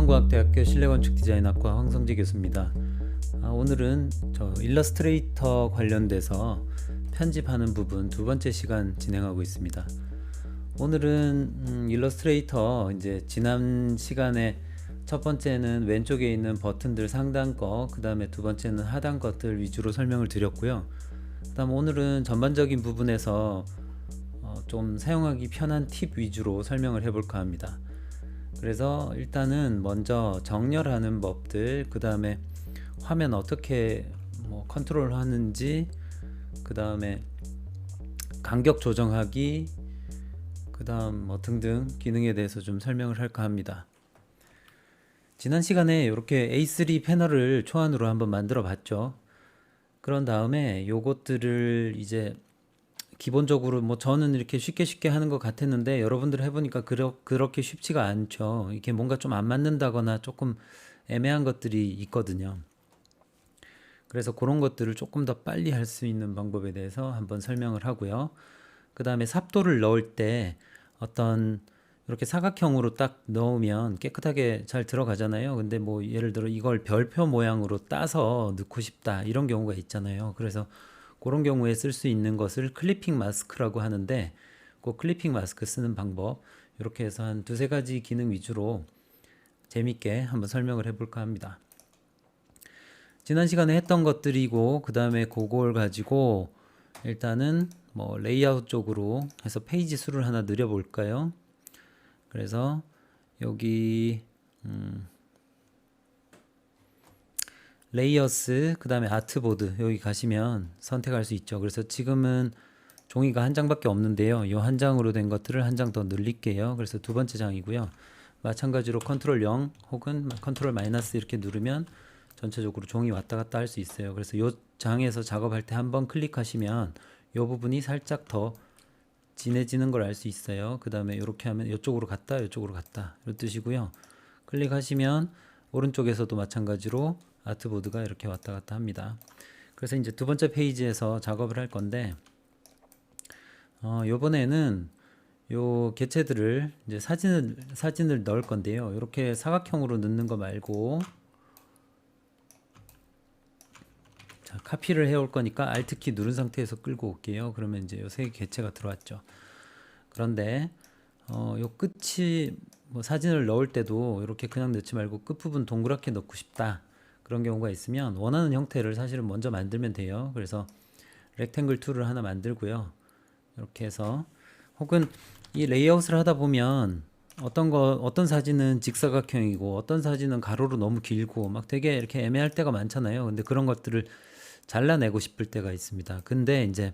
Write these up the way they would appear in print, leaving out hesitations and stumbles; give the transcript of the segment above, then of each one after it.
서강과학대학교 실내건축디자인학과 황성재 교수입니다. 오늘은 저 일러스트레이터 관련돼서 편집하는 부분 두 번째 시간 진행하고 있습니다. 오늘은 일러스트레이터 이제 지난 시간에 첫 번째는 왼쪽에 있는 버튼들 상단 거, 그 다음에 두 번째는 하단 것들 위주로 설명을 드렸고요. 그 다음 오늘은 전반적인 부분에서 좀 사용하기 편한 팁 위주로 설명을 해볼까 합니다. 그래서 일단은 먼저 정렬하는 법들, 그 다음에 화면 어떻게 컨트롤 하는지, 그 다음에 간격 조정하기, 그 다음 등등 기능에 대해서 좀 설명을 할까 합니다. 지난 시간에 이렇게 A3 패널을 초안으로 한번 만들어 봤죠. 그런 다음에 요것들을 이제 기본적으로 저는 이렇게 쉽게 하는 것 같았는데 여러분들 해보니까 그렇게 쉽지가 않죠. 이게 뭔가 좀 안 맞는다거나 조금 애매한 것들이 있거든요. 그래서 그런 것들을 조금 더 빨리 할 수 있는 방법에 대해서 한번 설명을 하고요. 그 다음에 삽도를 넣을 때 어떤 이렇게 사각형으로 딱 넣으면 깨끗하게 잘 들어가잖아요. 근데 예를 들어 이걸 별표 모양으로 따서 넣고 싶다 이런 경우가 있잖아요. 그래서 그런 경우에 쓸 수 있는 것을 클리핑 마스크라고 하는데, 그 클리핑 마스크 쓰는 방법 이렇게 해서 한 두세 가지 기능 위주로 재밌게 한번 설명을 해볼까 합니다. 지난 시간에 했던 것들이고, 그 다음에 그걸 가지고 일단은 레이아웃 쪽으로 해서 페이지 수를 하나 늘려볼까요? 그래서 여기 레이어스, 그 다음에 아트보드 여기 가시면 선택할 수 있죠. 그래서 지금은 종이가 한 장밖에 없는데요. 이 한 장으로 된 것들을 한 장 더 늘릴게요. 그래서 두 번째 장이고요. 마찬가지로 컨트롤 0 혹은 컨트롤 마이너스 이렇게 누르면 전체적으로 종이 왔다 갔다 할 수 있어요. 그래서 이 장에서 작업할 때 한번 클릭하시면 이 부분이 살짝 더 진해지는 걸 알 수 있어요. 그 다음에 이렇게 하면 이쪽으로 갔다 이쪽으로 갔다 이런 뜻이고요. 클릭하시면 오른쪽에서도 마찬가지로 아트보드가 이렇게 왔다 갔다 합니다. 그래서 이제 두 번째 페이지에서 작업을 할 건데, 요번에는 요 개체들을 이제 사진을 넣을 건데요. 이렇게 사각형으로 넣는 거 말고, 자, 카피를 해올 거니까 Alt키 누른 상태에서 끌고 올게요. 그러면 이제 요 세 개체가 들어왔죠. 그런데 요 끝이 사진을 넣을 때도 이렇게 그냥 넣지 말고 끝부분 동그랗게 넣고 싶다, 그런 경우가 있으면 원하는 형태를 사실은 먼저 만들면 돼요. 그래서 렉탱글 툴을 하나 만들고요. 이렇게 해서, 혹은 이 레이아웃을 하다 보면 어떤 사진은 직사각형이고 어떤 사진은 가로로 너무 길고 막 되게 이렇게 애매할 때가 많잖아요. 근데 그런 것들을 잘라내고 싶을 때가 있습니다. 근데 이제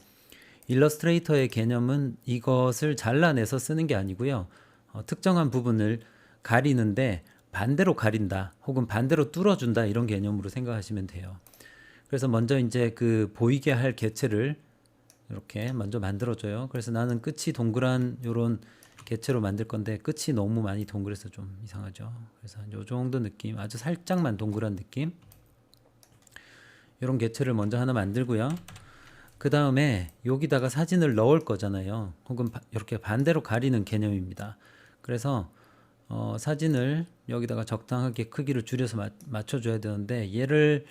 일러스트레이터의 개념은 이것을 잘라내서 쓰는 게 아니고요. 특정한 부분을 가리는데 반대로 가린다 혹은 반대로 뚫어준다 이런 개념으로 생각하시면 돼요. 그래서 먼저 이제 그 보이게 할 개체를 이렇게 먼저 만들어줘요. 그래서 나는 끝이 동그란 요런 개체로 만들 건데 끝이 너무 많이 동그래서 좀 이상하죠. 그래서 요 정도 느낌, 아주 살짝만 동그란 느낌, 이런 개체를 먼저 하나 만들고요. 그 다음에 여기다가 사진을 넣을 거잖아요. 혹은 이렇게 반대로 가리는 개념입니다. 그래서 사진을 여기다가 적당하게 크기를 줄여서 맞춰줘야 되는데, 얘를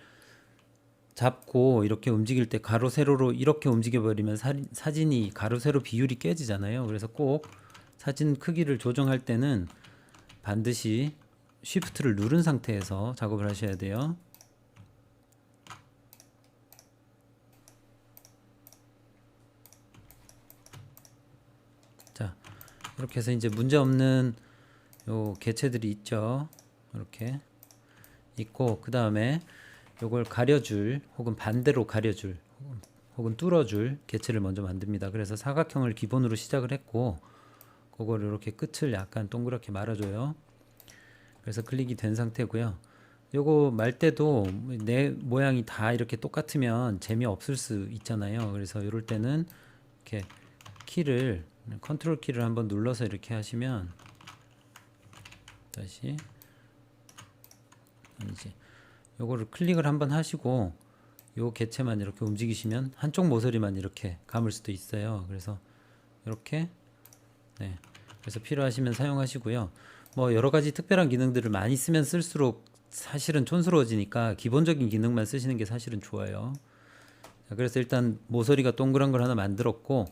잡고 이렇게 움직일 때 가로 세로로 이렇게 움직여 버리면 사진이 가로 세로 비율이 깨지잖아요. 그래서 꼭 사진 크기를 조정할 때는 반드시 쉬프트를 누른 상태에서 작업을 하셔야 돼요. 자, 이렇게 해서 이제 문제 없는 요 개체들이 있죠. 이렇게 있고, 그 다음에 요걸 가려줄 혹은 반대로 가려줄 혹은 뚫어줄 개체를 먼저 만듭니다. 그래서 사각형을 기본으로 시작을 했고, 그걸 이렇게 끝을 약간 동그랗게 말아줘요. 그래서 클릭이 된 상태고요. 요거 말 때도 내 모양이 다 이렇게 똑같으면 재미없을 수 있잖아요. 그래서 이럴 때는 이렇게 키를, 컨트롤 키를 한번 눌러서 이렇게 하시면, 다시 아니지, 요거를 클릭을 한번 하시고 요 개체만 이렇게 움직이시면 한쪽 모서리만 이렇게 감을 수도 있어요. 그래서 이렇게, 네, 그래서 필요하시면 사용하시고요. 뭐 여러 가지 특별한 기능들을 많이 쓰면 쓸수록 사실은 촌스러워지니까 기본적인 기능만 쓰시는 게 사실은 좋아요. 자, 그래서 일단 모서리가 동그란 걸 하나 만들었고,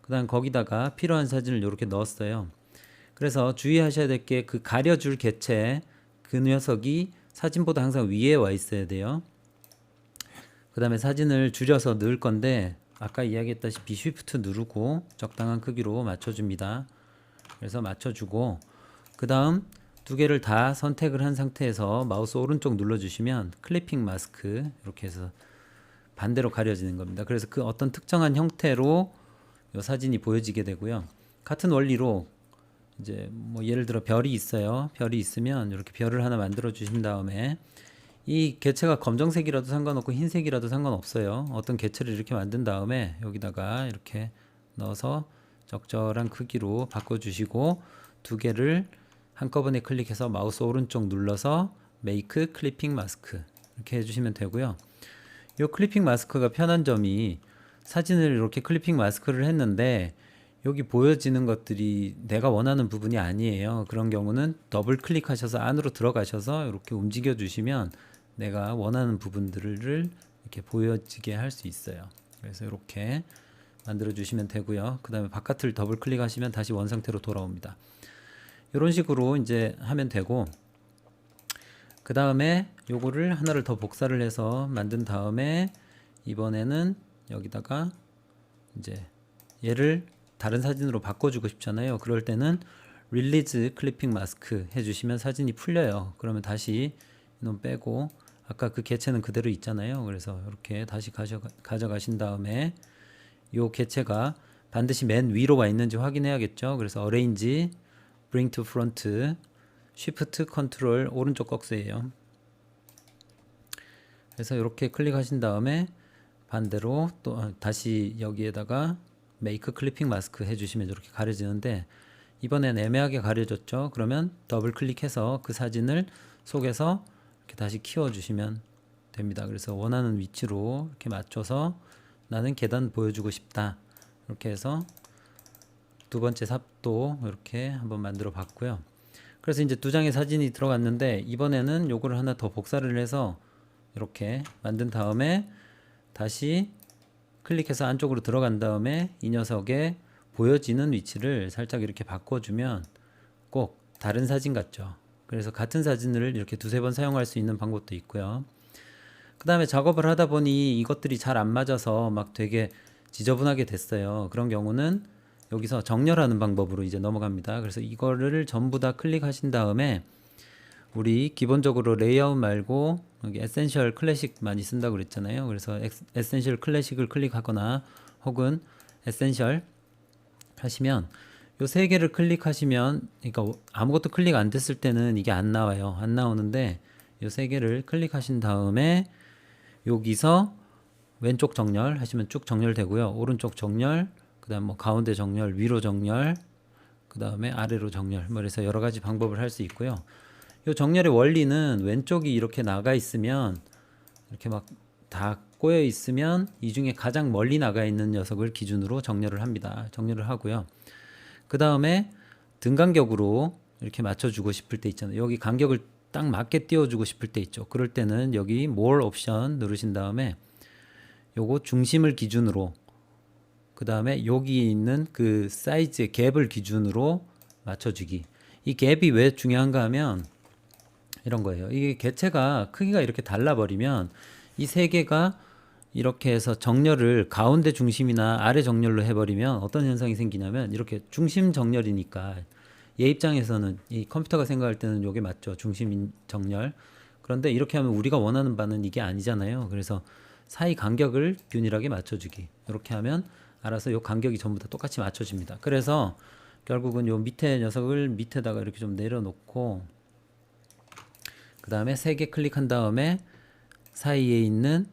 그다음 거기다가 필요한 사진을 이렇게 넣었어요. 그래서 주의하셔야 될 게 그 가려줄 개체, 그 녀석이 사진보다 항상 위에 와 있어야 돼요. 그 다음에 사진을 줄여서 넣을 건데, 아까 이야기했다시피 쉬프트 누르고 적당한 크기로 맞춰줍니다. 그래서 맞춰주고, 그 다음 두 개를 다 선택을 한 상태에서 마우스 오른쪽 눌러주시면 클리핑 마스크, 이렇게 해서 반대로 가려지는 겁니다. 그래서 그 어떤 특정한 형태로 이 사진이 보여지게 되고요. 같은 원리로 이제 뭐 예를 들어 별이 있어요. 별이 있으면 이렇게 별을 하나 만들어 주신 다음에 이 개체가 검정색이라도 상관없고 흰색이라도 상관없어요. 어떤 개체를 이렇게 만든 다음에 여기다가 이렇게 넣어서 적절한 크기로 바꿔주시고, 두 개를 한꺼번에 클릭해서 마우스 오른쪽 눌러서 메이크 클리핑 마스크 이렇게 해주시면 되고요. 이 클리핑 마스크가 편한 점이, 사진을 이렇게 클리핑 마스크를 했는데 여기 보여지는 것들이 내가 원하는 부분이 아니에요. 그런 경우는 더블 클릭하셔서 안으로 들어가셔서 이렇게 움직여 주시면 내가 원하는 부분들을 이렇게 보여지게 할 수 있어요. 그래서 이렇게 만들어 주시면 되고요. 그 다음에 바깥을 더블 클릭하시면 다시 원 상태로 돌아옵니다. 이런 식으로 이제 하면 되고, 그 다음에 요거를 하나를 더 복사를 해서 만든 다음에 이번에는 여기다가 이제 얘를 다른 사진으로 바꿔주고 싶잖아요. 그럴 때는 릴리즈 클리핑 마스크 해주시면 사진이 풀려요. 그러면 다시 이놈 빼고 아까 그 개체는 그대로 있잖아요. 그래서 이렇게 다시 가져가신 다음에 요 개체가 반드시 맨 위로 와 있는지 확인해야겠죠. 그래서 어레인지, bring to front, Shift 컨트롤 오른쪽 꺽쇠예요. 그래서 이렇게 클릭하신 다음에 반대로 또 다시 여기에다가 메이크 클리핑 마스크 해주시면 이렇게 가려지는데, 이번엔 애매하게 가려졌죠. 그러면 더블 클릭해서 그 사진을 속에서 이렇게 다시 키워주시면 됩니다. 그래서 원하는 위치로 이렇게 맞춰서 나는 계단 보여주고 싶다, 이렇게 해서 두 번째 삽도 이렇게 한번 만들어 봤고요. 그래서 이제 두 장의 사진이 들어갔는데, 이번에는 요거를 하나 더 복사를 해서 이렇게 만든 다음에 다시 클릭해서 안쪽으로 들어간 다음에 이 녀석의 보여지는 위치를 살짝 이렇게 바꿔주면 꼭 다른 사진 같죠. 그래서 같은 사진을 이렇게 두세 번 사용할 수 있는 방법도 있고요. 그 다음에 작업을 하다 보니 이것들이 잘 안 맞아서 막 되게 지저분하게 됐어요. 그런 경우는 여기서 정렬하는 방법으로 이제 넘어갑니다. 그래서 이거를 전부 다 클릭하신 다음에 우리 기본적으로 레이아웃 말고 여기 에센셜 클래식 많이 쓴다고 그랬잖아요. 그래서 에센셜 클래식을 클릭하거나 혹은 에센셜 하시면 요 세 개를 클릭하시면, 그러니까 아무것도 클릭 안 됐을 때는 이게 안 나와요. 안 나오는데 요 세 개를 클릭하신 다음에 여기서 왼쪽 정렬 하시면 쭉 정렬되고요. 오른쪽 정렬, 그 다음 뭐 가운데 정렬, 위로 정렬, 그 다음에 아래로 정렬, 뭐 그래서 여러 가지 방법을 할 수 있고요. 이 정렬의 원리는 왼쪽이 이렇게 나가 있으면, 이렇게 막 다 꼬여 있으면 이 중에 가장 멀리 나가 있는 녀석을 기준으로 정렬을 합니다. 정렬을 하고요. 그 다음에 등 간격으로 이렇게 맞춰주고 싶을 때 있잖아요. 여기 간격을 딱 맞게 띄워주고 싶을 때 있죠. 그럴 때는 여기 More 옵션 누르신 다음에 요거 중심을 기준으로, 그 다음에 여기 있는 그 사이즈의 갭을 기준으로 맞춰주기. 이 갭이 왜 중요한가 하면 이런 거예요. 이게 개체가 크기가 이렇게 달라버리면 이 세 개가 이렇게 해서 정렬을 가운데 중심이나 아래 정렬로 해버리면 어떤 현상이 생기냐면, 이렇게 중심 정렬이니까 얘 입장에서는, 이 컴퓨터가 생각할 때는 이게 맞죠. 중심 정렬. 그런데 이렇게 하면 우리가 원하는 바는 이게 아니잖아요. 그래서 사이 간격을 균일하게 맞춰주기. 이렇게 하면 알아서 요 간격이 전부 다 똑같이 맞춰집니다. 그래서 결국은 요 밑에 녀석을 밑에다가 이렇게 좀 내려놓고, 그 다음에 세 개 클릭한 다음에 사이에 있는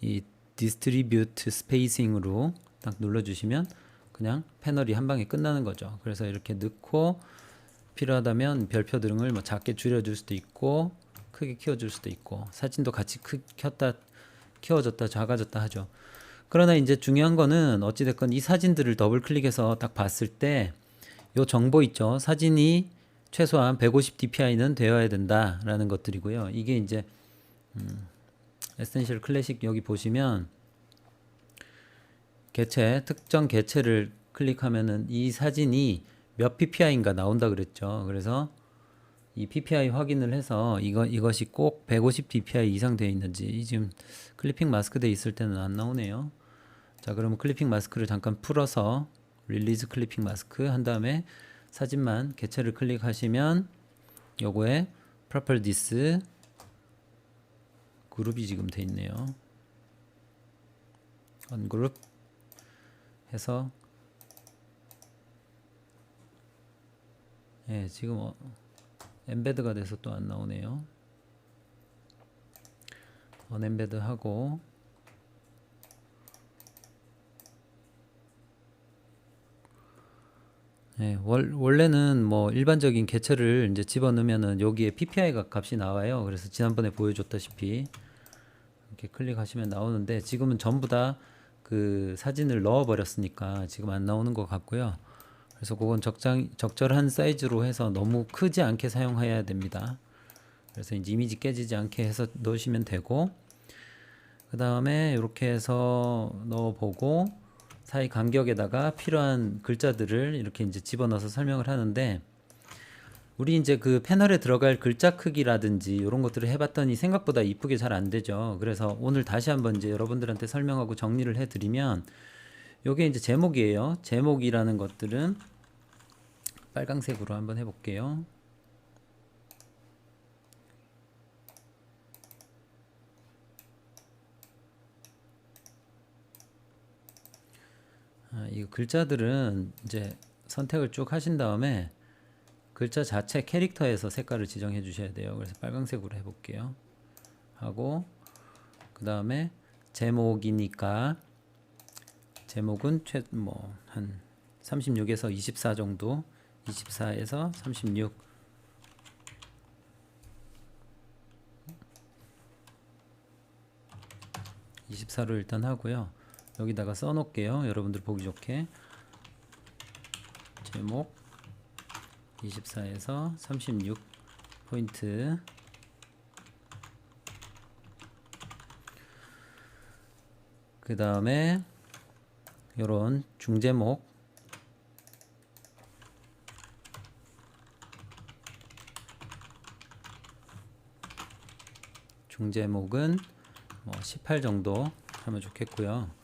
이 디스트리뷰트 스페이싱으로 딱 눌러주시면 그냥 패널이 한 방에 끝나는 거죠. 그래서 이렇게 넣고 필요하다면 별표 등을 뭐 작게 줄여줄 수도 있고 크게 키워줄 수도 있고, 사진도 같이 키워졌다 작아졌다 하죠. 그러나 이제 중요한 거는 어찌됐건 이 사진들을 더블 클릭해서 딱 봤을 때 요 정보 있죠. 사진이 최소한 150 dpi는 되어야 된다라는 것들이고요. 이게 이제 에센셜 클래식 여기 보시면 개체, 특정 개체를 클릭하면은 이 사진이 몇 ppi인가 나온다 그랬죠. 그래서 이 ppi 확인을 해서 이것이 꼭 150 dpi 이상 되어 있는지, 지금 클리핑 마스크 돼 있을 때는 안 나오네요. 자, 그러면 클리핑 마스크를 잠깐 풀어서 릴리즈 클리핑 마스크 한 다음에 사진만 개체를 클릭하시면 요거에 properties 그룹이 지금 돼 있네요. 언그룹 해서 예, 지금 엠베드가 돼서 또 안 나오네요. 언엠베드 하고 예, 원래는 뭐 일반적인 개체를 이제 집어넣으면은 여기에 PPI가 값이 나와요. 그래서 지난번에 보여줬다시피 이렇게 클릭하시면 나오는데 지금은 전부 다 그 사진을 넣어 버렸으니까 지금 안 나오는 것 같고요. 그래서 그건 적절한 사이즈로 해서 너무 크지 않게 사용해야 됩니다. 그래서 이제 이미지 깨지지 않게 해서 넣으시면 되고, 그 다음에 이렇게 해서 넣어보고 사이 간격에다가 필요한 글자들을 이렇게 이제 집어넣어서 설명을 하는데, 우리 이제 그 패널에 들어갈 글자 크기라든지 이런 것들을 해봤더니 생각보다 이쁘게 잘 안 되죠. 그래서 오늘 다시 한번 이제 여러분들한테 설명하고 정리를 해드리면, 요게 이제 제목이에요. 제목이라는 것들은 빨강색으로 한번 해볼게요. 이 글자들은 이제 선택을 쭉 하신 다음에 글자 자체 캐릭터에서 색깔을 지정해 주셔야 돼요. 그래서 빨강색으로 해볼게요. 하고 그 다음에 제목이니까 제목은 한 36에서 24 정도, 24에서 36 24로 일단 하고요. 여기다가 써놓을게요. 여러분들 보기 좋게 제목 24에서 36 포인트. 그 다음에 요런 중제목 중제목은 18 정도 하면 좋겠고요.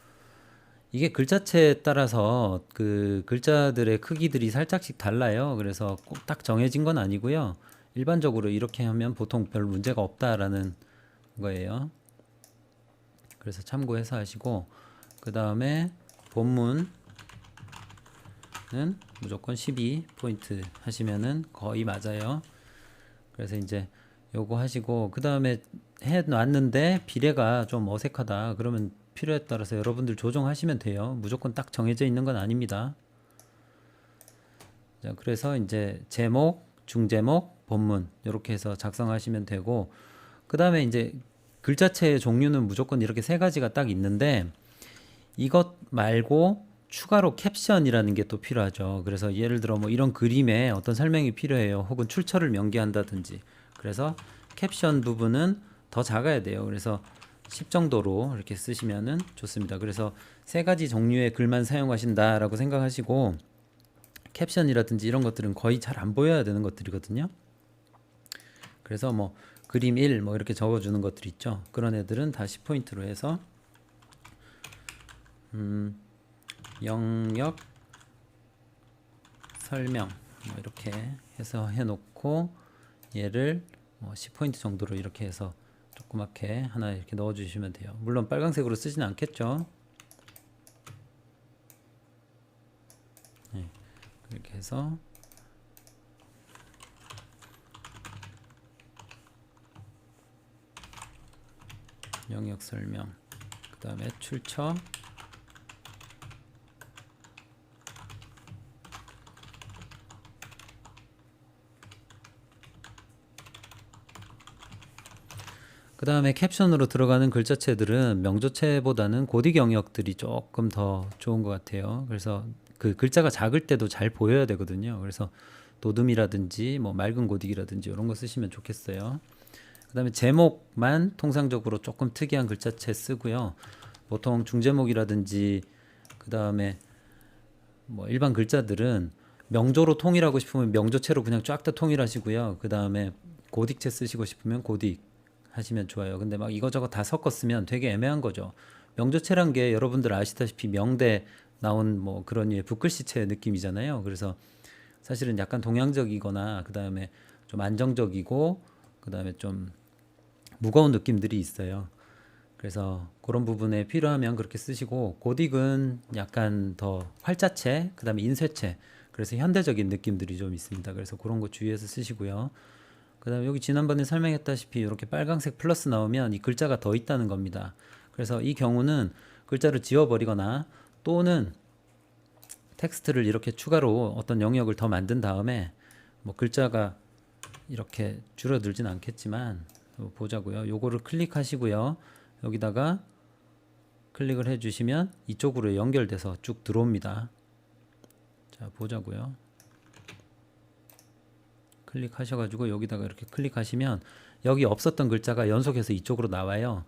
이게 글자체에 따라서 그 글자들의 크기들이 살짝씩 달라요. 그래서 꼭 딱 정해진 건 아니고요. 일반적으로 이렇게 하면 보통 별 문제가 없다라는 거예요. 그래서 참고해서 하시고, 그 다음에 본문은 무조건 12포인트 하시면은 거의 맞아요. 그래서 이제 요거 하시고, 그 다음에 해 놨는데 비례가 좀 어색하다 그러면 필요에 따라서 여러분들 조정하시면 돼요. 무조건 딱 정해져 있는 건 아닙니다. 자, 그래서 이제 제목, 중제목, 본문 이렇게 해서 작성하시면 되고, 그 다음에 이제 글자체의 종류는 무조건 이렇게 세 가지가 딱 있는데, 이것 말고 추가로 캡션이라는 게 또 필요하죠. 그래서 예를 들어 뭐 이런 그림에 어떤 설명이 필요해요. 혹은 출처를 명기한다든지. 그래서 캡션 부분은 더 작아야 돼요. 그래서 10 정도로 이렇게 쓰시면은 좋습니다. 그래서 세 가지 종류의 글만 사용하신다라고 생각하시고, 캡션이라든지 이런 것들은 거의 잘 안 보여야 되는 것들이거든요. 그래서 뭐 그림 1 뭐 이렇게 적어주는 것들 있죠. 그런 애들은 다 10포인트로 해서 영역 설명 뭐 이렇게 해서 해놓고 얘를 10포인트 정도로 이렇게 해서 조그맣게 하나 이렇게 넣어주시면 돼요. 물론 빨간색으로 쓰지는 않겠죠. 네, 이렇게 해서 영역 설명, 그 다음에 출처, 그 다음에 캡션으로 들어가는 글자체들은 명조체보다는 고딕 영역들이 조금 더 좋은 것 같아요. 그래서 그 글자가 작을 때도 잘 보여야 되거든요. 그래서 도둠이라든지 뭐 맑은 고딕이라든지 이런 거 쓰시면 좋겠어요. 그 다음에 제목만 통상적으로 조금 특이한 글자체 쓰고요. 보통 중제목이라든지 그 다음에 뭐 일반 글자들은 명조로 통일하고 싶으면 명조체로 그냥 쫙 다 통일하시고요. 그 다음에 고딕체 쓰시고 싶으면 고딕 하시면 좋아요. 근데 막 이거저거 다 섞어 쓰면 되게 애매한 거죠. 명조체란 게 여러분들 아시다시피 명대 나온 뭐 그런 류의 붓글씨체 느낌이잖아요. 그래서 사실은 약간 동양적이거나 그 다음에 좀 안정적이고 그 다음에 좀 무거운 느낌들이 있어요. 그래서 그런 부분에 필요하면 그렇게 쓰시고, 고딕은 약간 더 활자체, 그 다음에 인쇄체, 그래서 현대적인 느낌들이 좀 있습니다. 그래서 그런 거 주의해서 쓰시고요. 그 다음에 여기 지난번에 설명했다시피 이렇게 빨강색 플러스 나오면 이 글자가 더 있다는 겁니다. 그래서 이 경우는 글자를 지워버리거나 또는 텍스트를 이렇게 추가로 어떤 영역을 더 만든 다음에 뭐 글자가 이렇게 줄어들진 않겠지만 보자고요. 요거를 클릭하시고요. 여기다가 클릭을 해주시면 이쪽으로 연결돼서 쭉 들어옵니다. 자, 보자고요. 클릭하셔가지고 여기다가 이렇게 클릭하시면 여기 없었던 글자가 연속해서 이쪽으로 나와요.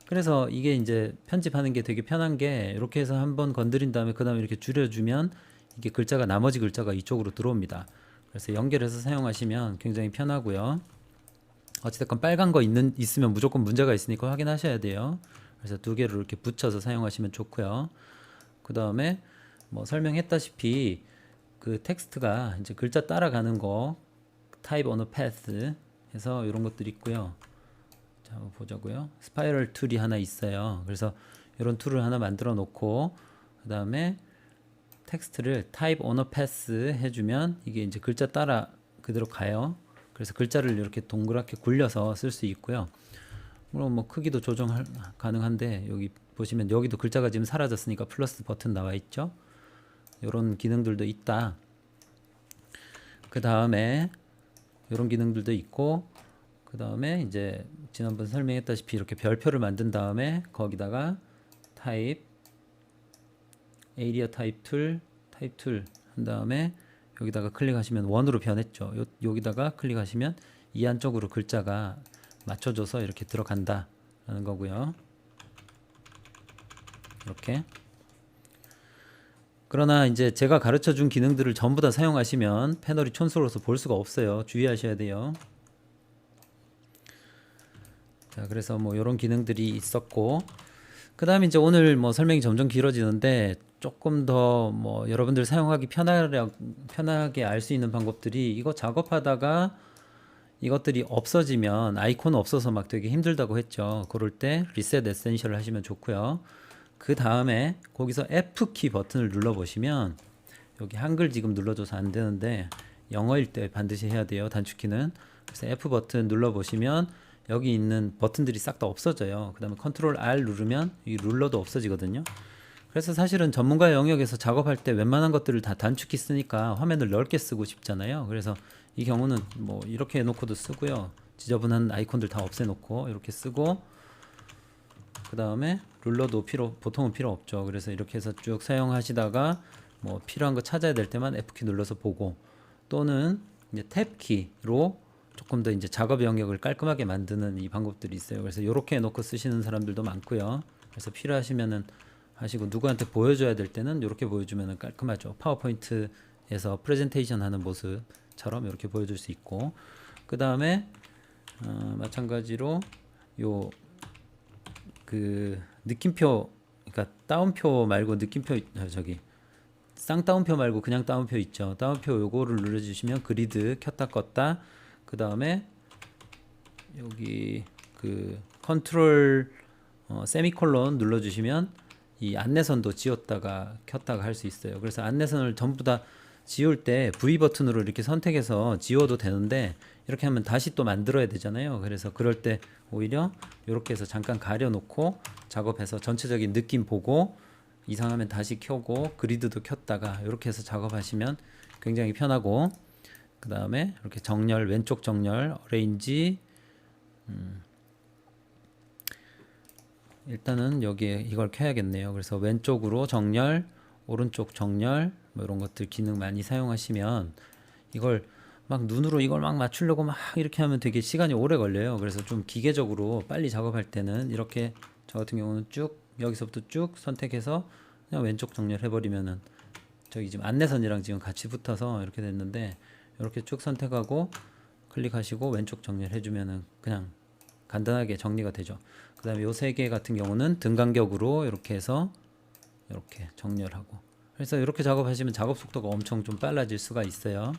그래서 이게 이제 편집하는 게 되게 편한 게 이렇게 해서 한번 건드린 다음에 그 다음에 이렇게 줄여주면 이게 글자가 나머지 글자가 이쪽으로 들어옵니다. 그래서 연결해서 사용하시면 굉장히 편하고요. 어찌됐건 빨간 거 있으면 무조건 문제가 있으니까 확인하셔야 돼요. 그래서 두 개를 이렇게 붙여서 사용하시면 좋고요. 그 다음에 뭐 설명했다시피 그 텍스트가 이제 글자 따라가는 거 type on a path 해서 이런 것들이 있고요. 자, 한번 보자고요. 스파이럴 툴이 하나 있어요. 그래서 이런 툴을 하나 만들어 놓고 그 다음에 텍스트를 type on a path 해주면 이게 이제 글자 따라 그대로 가요. 그래서 글자를 이렇게 동그랗게 굴려서 쓸 수 있고요. 물론 뭐 크기도 조정 가능한데 여기 보시면 여기도 글자가 지금 사라졌으니까 플러스 버튼 나와 있죠. 이런 기능들도 있다. 그 다음에 이런 기능들도 있고, 그 다음에 이제 지난번 설명했다시피 이렇게 별표를 만든 다음에 거기다가 타입 에리아 타입 툴 한 다음에 여기다가 클릭하시면 원으로 변했죠. 여기다가 클릭하시면 이 안쪽으로 글자가 맞춰져서 이렇게 들어간다 라는 거고요. 이렇게. 그러나 이제 제가 가르쳐 준 기능들을 전부 다 사용하시면 패널이 촌스러워서 볼 수가 없어요. 주의하셔야 돼요. 자, 그래서 뭐 이런 기능들이 있었고, 그 다음에 이제 오늘 뭐 설명이 점점 길어지는데 조금 더 뭐 여러분들 사용하기 편하게 알 수 있는 방법들이, 이거 작업하다가 이것들이 없어지면 아이콘 없어서 막 되게 힘들다고 했죠. 그럴 때 리셋 에센셜을 하시면 좋고요. 그 다음에 거기서 F키 버튼을 눌러 보시면 여기 한글 지금 눌러줘서 안 되는데 영어일 때 반드시 해야 돼요. 단축키는. 그래서 F 버튼 눌러 보시면 여기 있는 버튼들이 싹 다 없어져요. 그 다음에 컨트롤 R 누르면 이 룰러도 없어지거든요. 그래서 사실은 전문가 영역에서 작업할 때 웬만한 것들을 다 단축키 쓰니까 화면을 넓게 쓰고 싶잖아요. 그래서 이 경우는 뭐 이렇게 해놓고도 쓰고요. 지저분한 아이콘들 다 없애놓고 이렇게 쓰고, 그 다음에 룰러도 보통은 필요 없죠. 그래서 이렇게 해서 쭉 사용하시다가 뭐 필요한 거 찾아야 될 때만 F키 눌러서 보고, 또는 이제 탭키로 조금 더 이제 작업 영역을 깔끔하게 만드는 이 방법들이 있어요. 그래서 이렇게 해놓고 쓰시는 사람들도 많고요. 그래서 필요하시면은 하시고, 누구한테 보여줘야 될 때는 이렇게 보여주면은 깔끔하죠. 파워포인트에서 프레젠테이션 하는 모습처럼 이렇게 보여줄 수 있고, 그 다음에 마찬가지로 요 그 느낌표, 그러니까 따옴표 말고 느낌표, 저기 쌍따옴표 말고 그냥 따옴표 있죠. 따옴표 요거를 눌러주시면 그리드 켰다 껐다, 그 다음에 여기 그 컨트롤 세미콜론 눌러주시면 이 안내선도 지웠다가 켰다가 할 수 있어요. 그래서 안내선을 전부 다 지울 때 V 버튼으로 이렇게 선택해서 지워도 되는데 이렇게 하면 다시 또 만들어야 되잖아요. 그래서 그럴 때 오히려 이렇게 해서 잠깐 가려놓고 작업해서 전체적인 느낌 보고 이상하면 다시 켜고 그리드도 켰다가 이렇게 해서 작업하시면 굉장히 편하고, 그 다음에 이렇게 정렬, 왼쪽 정렬, 어레인지, 일단은 여기에 이걸 켜야겠네요. 그래서 왼쪽으로 정렬, 오른쪽 정렬, 뭐 이런 것들 기능 많이 사용하시면 이걸 막 눈으로 이걸 막 맞추려고 막 이렇게 하면 되게 시간이 오래 걸려요. 그래서 좀 기계적으로 빨리 작업할 때는 이렇게 저 같은 경우는 쭉 여기서부터 쭉 선택해서 그냥 왼쪽 정렬해 버리면은 저기 지금 안내선이랑 지금 같이 붙어서 이렇게 됐는데 이렇게 쭉 선택하고 클릭하시고 왼쪽 정렬해 주면은 그냥 간단하게 정리가 되죠. 그 다음에 요 세 개 같은 경우는 등 간격으로 이렇게 해서 이렇게 정렬하고, 그래서 이렇게 작업하시면 작업 속도가 엄청 좀 빨라질 수가 있어요.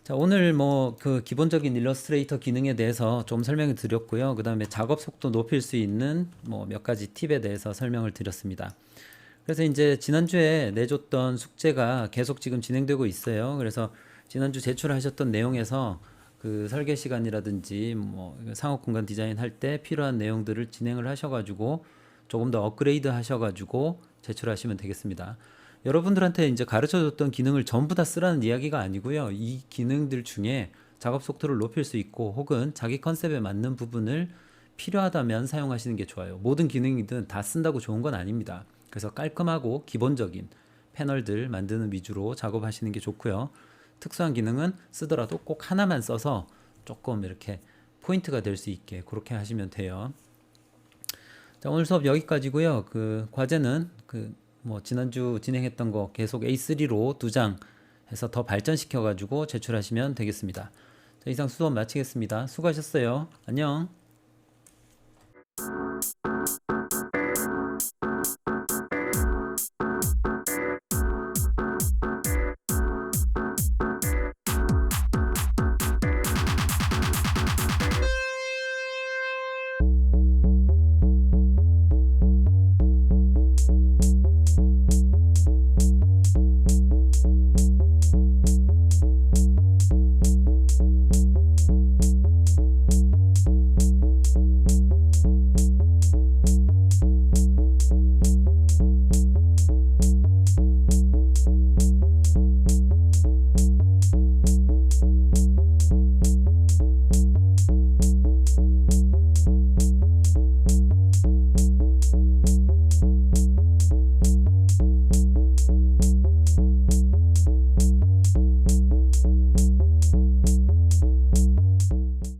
자, 오늘 뭐 그 기본적인 일러스트레이터 기능에 대해서 좀 설명을 드렸고요. 그 다음에 작업 속도 높일 수 있는 뭐 몇 가지 팁에 대해서 설명을 드렸습니다. 그래서 이제 지난주에 내줬던 숙제가 계속 지금 진행되고 있어요. 그래서 지난주 제출하셨던 내용에서 그 설계 시간이라든지 뭐 상업 공간 디자인 할 때 필요한 내용들을 진행을 하셔가지고 조금 더 업그레이드 하셔가지고 제출하시면 되겠습니다. 여러분들한테 이제 가르쳐줬던 기능을 전부 다 쓰라는 이야기가 아니고요. 이 기능들 중에 작업 속도를 높일 수 있고 혹은 자기 컨셉에 맞는 부분을 필요하다면 사용하시는 게 좋아요. 모든 기능이든 다 쓴다고 좋은 건 아닙니다. 그래서 깔끔하고 기본적인 패널들 만드는 위주로 작업하시는 게 좋고요. 특수한 기능은 쓰더라도 꼭 하나만 써서 조금 이렇게 포인트가 될 수 있게 그렇게 하시면 돼요. 자, 오늘 수업 여기까지고요. 그 과제는 그 뭐 지난주 진행했던 거 계속 A3로 2장 해서 더 발전시켜 가지고 제출하시면 되겠습니다. 자, 이상 수업 마치겠습니다. 수고하셨어요. 안녕.